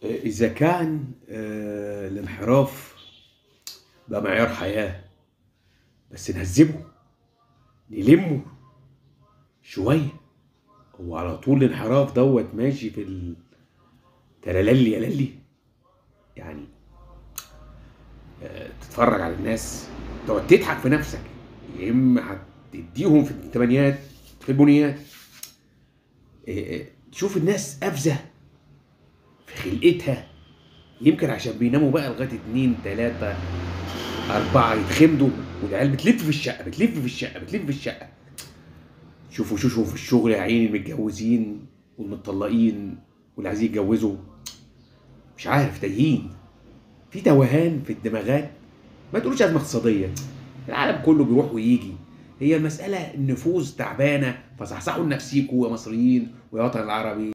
إذا كان الانحراف بقى معيار حياة، بس نهذبه، نلمه شوية. هو على طول الانحراف دوت ماشي في ترللي يا للي يعني. تتفرج على الناس تقعد تضحك في نفسك، يا اما هتديهم في التمانيات في البنيات. تشوف الناس قفزة في خلقتها، يمكن عشان بيناموا بقى لغاية 2 3 4 يتخمدوا، والعيال بتلف في الشقة بتلف في الشقة بتلف في الشقة. شوفوا شوشهم في الشغل يا عيني، المتجوزين والمتطلقين واللي عايزين يتجوزوا، مش عارف، تايهين في توهان في الدماغات. ما تقولوش ازمه اقتصاديه، العالم كله بيروح ويجي. هي المساله النفوس تعبانه، فصحصحوا لنفسيكوا يا مصريين ويا وطن العربي.